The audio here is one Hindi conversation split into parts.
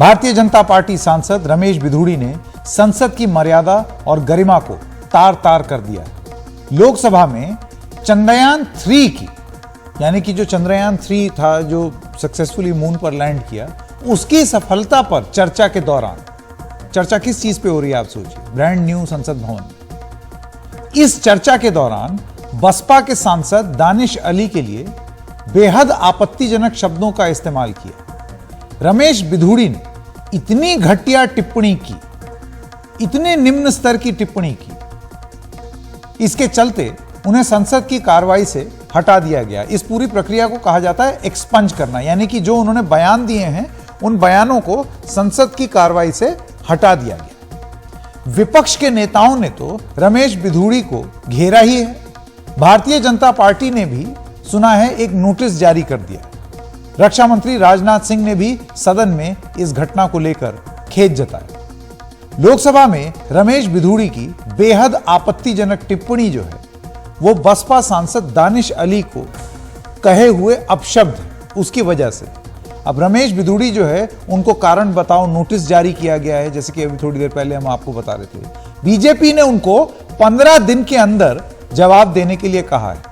भारतीय जनता पार्टी सांसद रमेश बिधूड़ी ने संसद की मर्यादा और गरिमा को तार तार कर दिया है। लोकसभा में चंद्रयान 3 की, यानी कि जो चंद्रयान 3 था जो सक्सेसफुली मून पर लैंड किया, उसकी सफलता पर चर्चा के दौरान, चर्चा किस चीज पे हो रही है आप सोचिए, ब्रांड न्यू संसद भवन। इस चर्चा के दौरान बसपा के सांसद दानिश अली के लिए बेहद आपत्तिजनक शब्दों का इस्तेमाल किया। रमेश बिधूड़ी ने इतनी घटिया टिप्पणी की, इतने निम्न स्तर की टिप्पणी की, इसके चलते उन्हें संसद की कार्रवाई से हटा दिया गया। इस पूरी प्रक्रिया को कहा जाता है एक्सपंज करना, यानी कि जो उन्होंने बयान दिए हैं उन बयानों को संसद की कार्रवाई से हटा दिया गया। विपक्ष के नेताओं ने तो रमेश बिधूड़ी को घेरा ही है। भारतीय जनता पार्टी ने भी सुना है एक नोटिस जारी कर दिया। रक्षा मंत्री राजनाथ सिंह ने भी सदन में इस घटना को लेकर खेद जताया। लोकसभा में रमेश बिधूड़ी की बेहद आपत्तिजनक टिप्पणी जो है वो बसपा सांसद दानिश अली को कहे हुए अपशब्द है, उसकी वजह से अब रमेश बिधूड़ी जो है उनको कारण बताओ नोटिस जारी किया गया है, जैसे कि अभी थोड़ी देर पहले हम आपको बता रहे थे। बीजेपी ने उनको 15 दिन के अंदर जवाब देने के लिए कहा है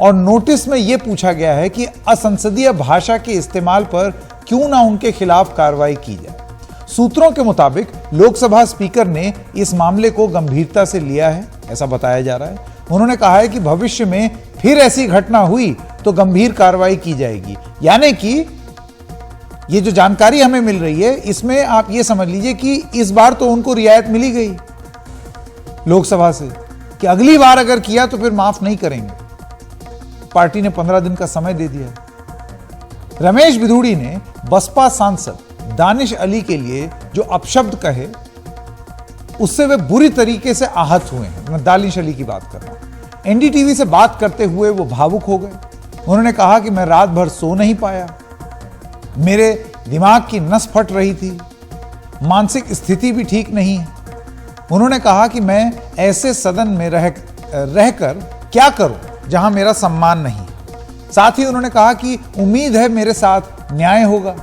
और नोटिस में यह पूछा गया है कि असंसदीय भाषा के इस्तेमाल पर क्यों ना उनके खिलाफ कार्रवाई की जाए। सूत्रों के मुताबिक लोकसभा स्पीकर ने इस मामले को गंभीरता से लिया है, ऐसा बताया जा रहा है। उन्होंने कहा है कि भविष्य में फिर ऐसी घटना हुई तो गंभीर कार्रवाई की जाएगी। यानी कि ये जो जानकारी हमें मिल रही है इसमें आप ये समझ लीजिए कि इस बार तो उनको रियायत मिली गई लोकसभा से कि अगली बार अगर किया तो फिर माफ नहीं करेंगे। पार्टी ने 15 दिन का समय दे दिया है। रमेश बिधूड़ी ने बसपा सांसद दानिश अली के लिए जो अपशब्द कहे उससे वे बुरी तरीके से आहत हुए हैं। मैं दानिश अली की बात कर रहा हूं। एनडीटीवी से बात करते हुए वो भावुक हो गए। उन्होंने कहा कि मैं रात भर सो नहीं पाया, मेरे दिमाग की नस फट रही थी, मानसिक स्थिति भी ठीक नहीं है। उन्होंने कहा कि मैं ऐसे सदन में रहकर क्या करूं जहां मेरा सम्मान नहीं। साथ ही उन्होंने कहा कि उम्मीद है मेरे साथ न्याय होगा,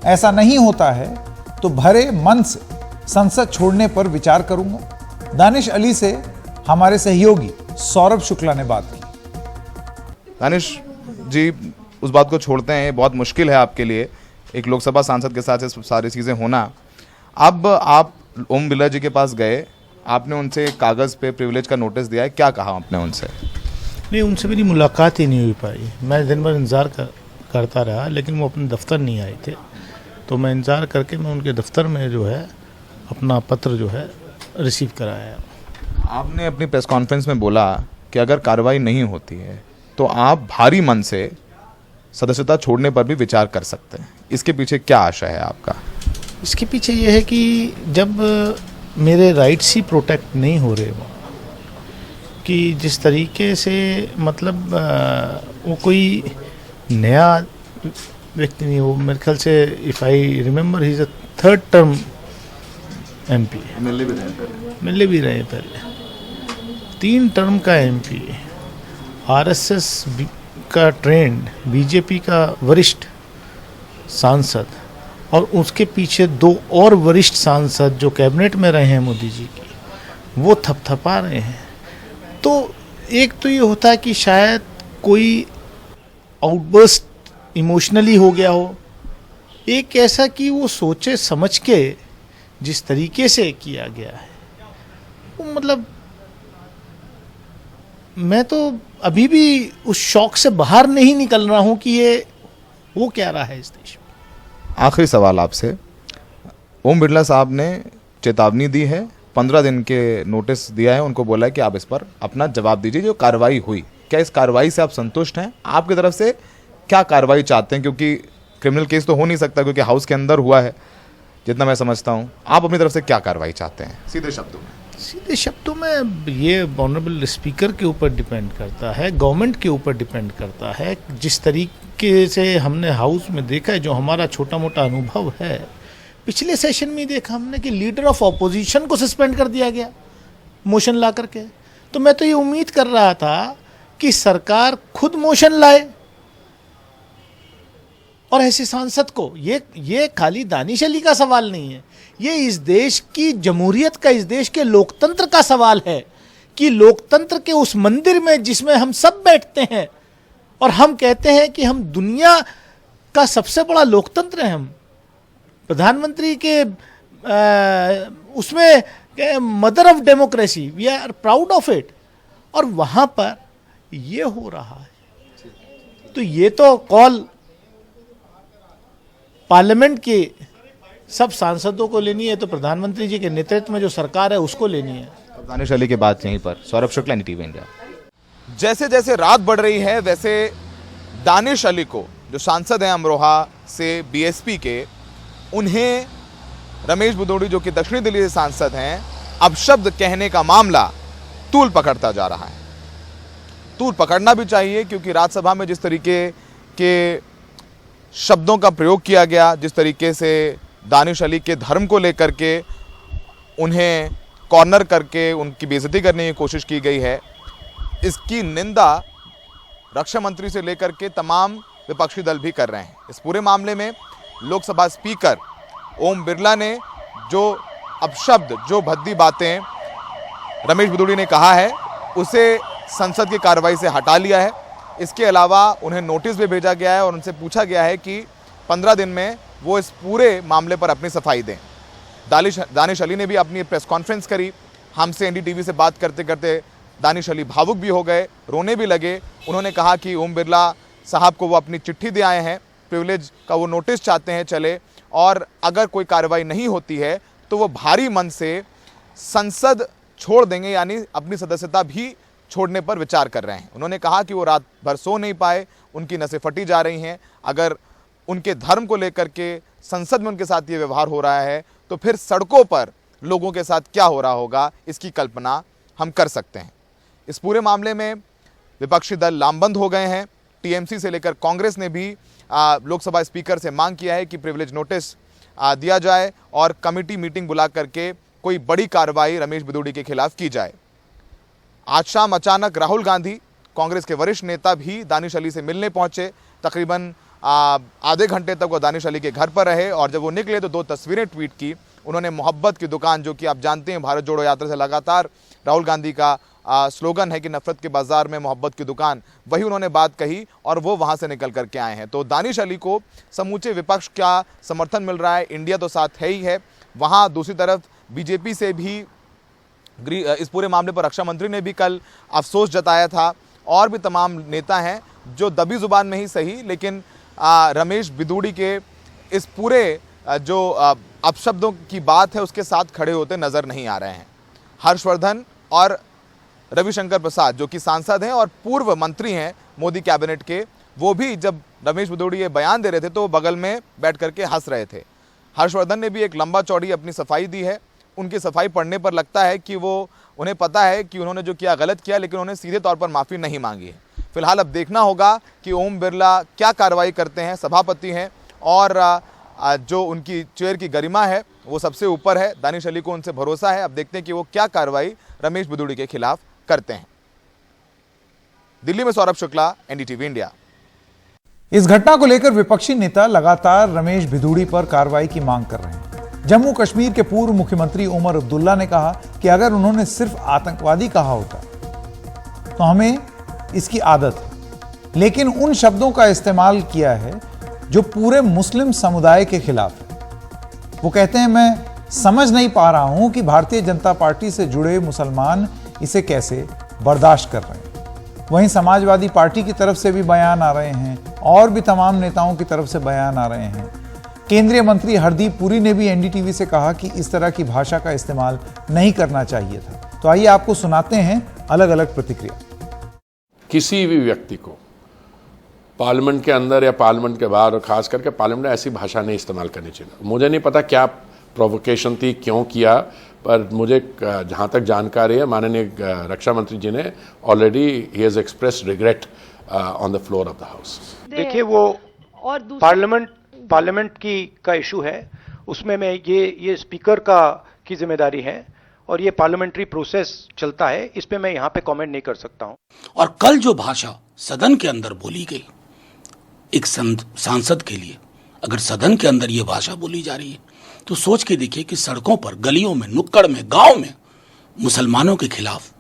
ऐसा नहीं होता है तो भरे मन से संसद छोड़ने पर विचार करूंगा। दानिश अली से हमारे सहयोगी सौरभ शुक्ला ने बात की। दानिश जी, उस बात को छोड़ते हैं, बहुत मुश्किल है आपके लिए एक लोकसभा सांसद के साथ ये सारी चीज़ें होना। अब आप ओम बिरला जी के पास गए, आपने उनसे कागज़ पे प्रिविलेज का नोटिस दिया है, क्या कहा आपने उनसे? नहीं, उनसे मेरी मुलाकात ही नहीं हो पाई। मैं दिन भर इंतज़ार करता रहा, लेकिन वो अपने दफ्तर नहीं आए थे। तो मैं इंतज़ार करके मैं उनके दफ्तर में जो है अपना पत्र जो है रिसीव कराया। आपने अपनी प्रेस कॉन्फ्रेंस में बोला कि अगर कार्रवाई नहीं होती है तो आप भारी मन से सदस्यता छोड़ने पर भी विचार कर सकते हैं। इसके पीछे क्या आशा है आपका? इसके पीछे ये है कि जब मेरे राइट्स ही प्रोटेक्ट नहीं हो रहे वहाँ, कि जिस तरीके से मतलब वो कोई नया व्यक्ति नहीं, वो मेरे ख्याल से if I remember he is a 3rd term MP. मिले भी रहे पहले 3 टर्म का एमपी, आरएसएस का ट्रेंड, बीजेपी का वरिष्ठ सांसद और उसके पीछे 2 और वरिष्ठ सांसद जो कैबिनेट में रहे हैं मोदी जी की, वो थपथपा रहे हैं। तो एक तो ये होता है कि शायद कोई आउटबर्स्ट इमोशनली हो गया हो, एक ऐसा कि वो सोचे समझ के जिस तरीके से किया गया है वो मतलब मैं तो अभी भी उस शौक से बाहर नहीं निकल रहा हूं कि ये वो क्या रहा है इस देश में। आखिरी सवाल आपसे, ओम बिरला साहब ने चेतावनी दी है, 15 दिन के नोटिस दिया है, उनको बोला है कि आप इस पर अपना जवाब दीजिए जो कार्रवाई हुई। क्या इस कार्रवाई से आप संतुष्ट हैं? आपकी तरफ से क्या कार्रवाई चाहते हैं? क्योंकि क्रिमिनल केस तो हो नहीं सकता क्योंकि हाउस के अंदर हुआ है जितना मैं समझता हूं। आप अपनी तरफ से क्या कार्रवाई चाहते हैं सीधे शब्दों में? सीधे शब्दों में ये ऑनरेबल स्पीकर के ऊपर डिपेंड करता है, गवर्नमेंट के ऊपर डिपेंड करता है। जिस तरीके से हमने हाउस में देखा है, जो हमारा छोटा मोटा अनुभव है, पिछले सेशन में देखा हमने कि लीडर ऑफ ऑपोजिशन को सस्पेंड कर दिया गया मोशन ला करके। तो मैं तो ये उम्मीद कर रहा था कि सरकार खुद मोशन लाए और ऐसे सांसद को, ये खाली दानिश अली का सवाल नहीं है, ये इस देश की जमहूरियत का, इस देश के लोकतंत्र का सवाल है कि लोकतंत्र के उस मंदिर में जिसमें हम सब बैठते हैं और हम कहते हैं कि हम दुनिया का सबसे बड़ा लोकतंत्र हैं, हम प्रधानमंत्री के उसमें mother of democracy, we are proud of it, और वहां पर ये हो रहा है। तो ये तो कॉल पार्लियामेंट के सब सांसदों को लेनी है, तो प्रधानमंत्री जी के नेतृत्व में जो सरकार है उसको लेनी है। दानिश अली की बात यहीं पर। Saurabh Shukla, NDTV India. जैसे जैसे रात बढ़ रही है वैसे दानिश अली को, जो सांसद हैं अमरोहा से BSP के, उन्हें रमेश भदौड़ी जो कि दक्षिणी दिल्ली से सांसद हैं, अपशब्द कहने का मामला तूल पकड़ता जा रहा है। तूल पकड़ना भी चाहिए, क्योंकि राज्यसभा में जिस तरीके के शब्दों का प्रयोग किया गया, जिस तरीके से दानिश अली के धर्म को लेकर के उन्हें कॉर्नर करके उनकी बेइज्जती करने की कोशिश की गई है, इसकी निंदा रक्षा मंत्री से लेकर के तमाम विपक्षी दल भी कर रहे हैं। इस पूरे मामले में लोकसभा स्पीकर ओम बिरला ने जो अपशब्द, जो भद्दी बातें रमेश भदौड़ी ने कहा है, उसे संसद की कार्रवाई से हटा लिया है। इसके अलावा उन्हें नोटिस भी भेजा गया है और उनसे पूछा गया है कि 15 दिन में वो इस पूरे मामले पर अपनी सफाई दें। दानिश अली ने भी अपनी प्रेस कॉन्फ्रेंस करी। हमसे NDTV से बात करते करते दानिश अली भावुक भी हो गए, रोने भी लगे। उन्होंने कहा कि ओम बिरला साहब को वो अपनी चिट्ठी दे आए हैं, प्रिविलेज का वो नोटिस चाहते हैं चले, और अगर कोई कार्रवाई नहीं होती है तो वो भारी मन से संसद छोड़ देंगे, यानी अपनी सदस्यता भी छोड़ने पर विचार कर रहे हैं। उन्होंने कहा कि वो रात भर सो नहीं पाए, उनकी नसें फटी जा रही हैं। अगर उनके धर्म को लेकर के संसद में उनके साथ ये व्यवहार हो रहा है तो फिर सड़कों पर लोगों के साथ क्या हो रहा होगा, इसकी कल्पना हम कर सकते हैं। इस पूरे मामले में विपक्षी दल लामबंद हो गए हैं। TMC से लेकर कांग्रेस ने भी लोकसभा स्पीकर से मांग किया है कि प्रिविलेज नोटिस दिया जाए और कमेटी मीटिंग बुला करके कोई बड़ी कार्रवाई रमेश भदौड़ी के खिलाफ की जाए। आज शाम अचानक राहुल गांधी, कांग्रेस के वरिष्ठ नेता, भी दानिश अली से मिलने पहुंचे। तकरीबन आधे घंटे तक वो दानिश अली के घर पर रहे और जब वो निकले तो 2 तस्वीरें ट्वीट की। उन्होंने मोहब्बत की दुकान, जो कि आप जानते हैं भारत जोड़ो यात्रा से लगातार राहुल गांधी का स्लोगन है कि नफरत के बाजार में मोहब्बत की दुकान, वही उन्होंने बात कही और वो वहां से निकल करके आए हैं। तो दानिश अली को समूचे विपक्ष का समर्थन मिल रहा है, इंडिया तो साथ है ही है। वहाँ दूसरी तरफ BJP से भी इस पूरे मामले पर रक्षा मंत्री ने भी कल अफसोस जताया था, और भी तमाम नेता हैं जो दबी जुबान में ही सही, लेकिन रमेश भदौड़ी के इस पूरे जो अपशब्दों की बात है उसके साथ खड़े होते नजर नहीं आ रहे हैं। हर्षवर्धन और रविशंकर प्रसाद, जो कि सांसद हैं और पूर्व मंत्री हैं मोदी कैबिनेट के, वो भी जब रमेश भदौड़ी ये बयान दे रहे थे तो वो बगल में बैठ करके हंस रहे थे। हर्षवर्धन ने भी एक लंबा चौड़ी अपनी सफाई दी है। उनकी सफाई पढ़ने पर लगता है कि वो, उन्हें पता है कि उन्होंने जो किया गलत किया, लेकिन उन्होंने सीधे तौर पर माफ़ी नहीं मांगी है। फिलहाल अब देखना होगा कि ओम बिरला क्या कार्रवाई करते हैं, सभापति हैं, और जो उनकी चेयर की गरिमा है वो सबसे ऊपर है। दानिश अली को उनसे भरोसा है। अब देखते हैं कि वो क्या कार्रवाई रमेश भदौड़ी के खिलाफ करते हैं। दिल्ली में सौरभ शुक्ला, NDTV इंडिया। इस घटना को लेकर विपक्षी नेता लगातार रमेश भदौड़ी पर कार्रवाई की मांग कर रहे हैं। जम्मू कश्मीर के पूर्व मुख्यमंत्री उमर अब्दुल्ला ने कहा कि अगर उन्होंने सिर्फ आतंकवादी कहा होता तो हमें इसकी आदत है, लेकिन उन शब्दों का इस्तेमाल किया है जो पूरे मुस्लिम समुदाय के खिलाफ है। वो कहते हैं, मैं समझ नहीं पा रहा हूं कि भारतीय जनता पार्टी से जुड़े मुसलमान इसे कैसे बर्दाश्त कर रहे हैं। वहीं समाजवादी पार्टी की तरफ से भी बयान आ रहे हैं और भी तमाम नेताओं की तरफ से बयान आ रहे हैं। केंद्रीय मंत्री हरदीप पुरी ने भी NDTV से कहा कि इस तरह की भाषा का इस्तेमाल नहीं करना चाहिए था। तो आइए आपको सुनाते हैं अलग अलग प्रतिक्रिया। किसी भी व्यक्ति को पार्लियामेंट के अंदर या पार्लियामेंट के बाहर, और खास करके पार्लियामेंट में, ऐसी भाषा नहीं इस्तेमाल करनी चाहिए। मुझे नहीं पता क्या प्रोवोकेशन थी, क्यों किया, पर मुझे जहाँ तक जानकारी है माननीय रक्षा मंत्री जी ने already he has expressed regret on the floor of the house. देखिए, वो और पार्लियामेंट का इशू है, उसमें मैं ये स्पीकर की जिम्मेदारी है और ये पार्लियामेंट्री प्रोसेस चलता है, इस पे मैं यहाँ पे कमेंट नहीं कर सकता हूँ। और कल जो भाषा सदन के अंदर बोली गई एक सांसद के लिए, अगर सदन के अंदर ये भाषा बोली जा रही है तो सोच के देखिए कि सड़कों पर, गलियों में, नुक्कड़ में, गांव में मुसलमानों के खिलाफ,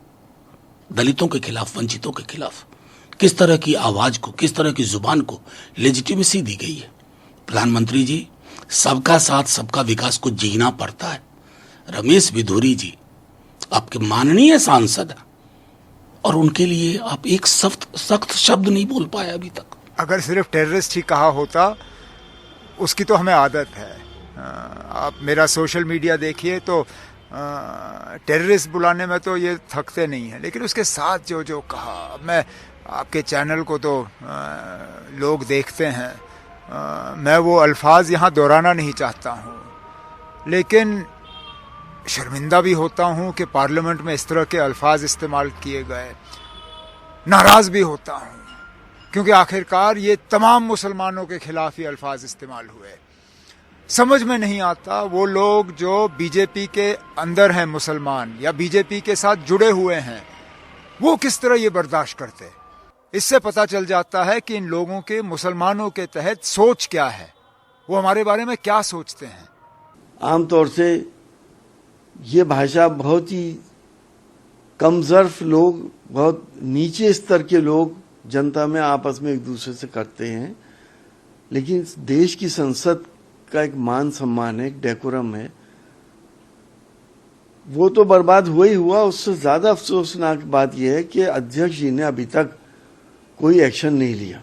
दलितों के खिलाफ, वंचितों के खिलाफ किस तरह की आवाज को, किस तरह की जुबान को लेजिटिमेसी दी गई है। प्रधानमंत्री जी, सबका साथ सबका विकास को जीना पड़ता है। रमेश बिधूरी जी आपके माननीय सांसद हैं और उनके लिए आप एक सख्त शब्द नहीं बोल पाए अभी तक। अगर सिर्फ टेररिस्ट ही कहा होता, उसकी तो हमें आदत है। आप मेरा सोशल मीडिया देखिए तो टेररिस्ट बुलाने में तो ये थकते नहीं हैं, लेकिन उसके साथ जो जो कहा, मैं आपके चैनल को तो लोग देखते हैं, मैं वो अल्फाज यहाँ दोहराना नहीं चाहता हूँ, लेकिन शर्मिंदा भी होता हूँ कि पार्लियामेंट में इस तरह के अल्फाज इस्तेमाल किए गए। नाराज़ भी होता हूँ क्योंकि आखिरकार ये तमाम मुसलमानों के खिलाफ ही अल्फाज इस्तेमाल हुए। समझ में नहीं आता वो लोग जो बीजेपी के अंदर हैं मुसलमान या बीजेपी के साथ जुड़े हुए हैं, वो किस तरह ये बर्दाश्त करते। इससे पता चल जाता है कि इन लोगों के, मुसलमानों के तहत सोच क्या है, वो हमारे बारे में क्या सोचते हैं। आमतौर से ये भाषा बहुत ही कमजोर लोग, बहुत नीचे स्तर के लोग जनता में आपस में एक दूसरे से करते हैं, लेकिन देश की संसद का एक मान सम्मान है, एक डेकोरम है, वो तो बर्बाद हुआ ही हुआ। उससे ज्यादा अफसोसनाक बात यह है कि अध्यक्ष जी ने अभी तक कोई एक्शन नहीं लिया।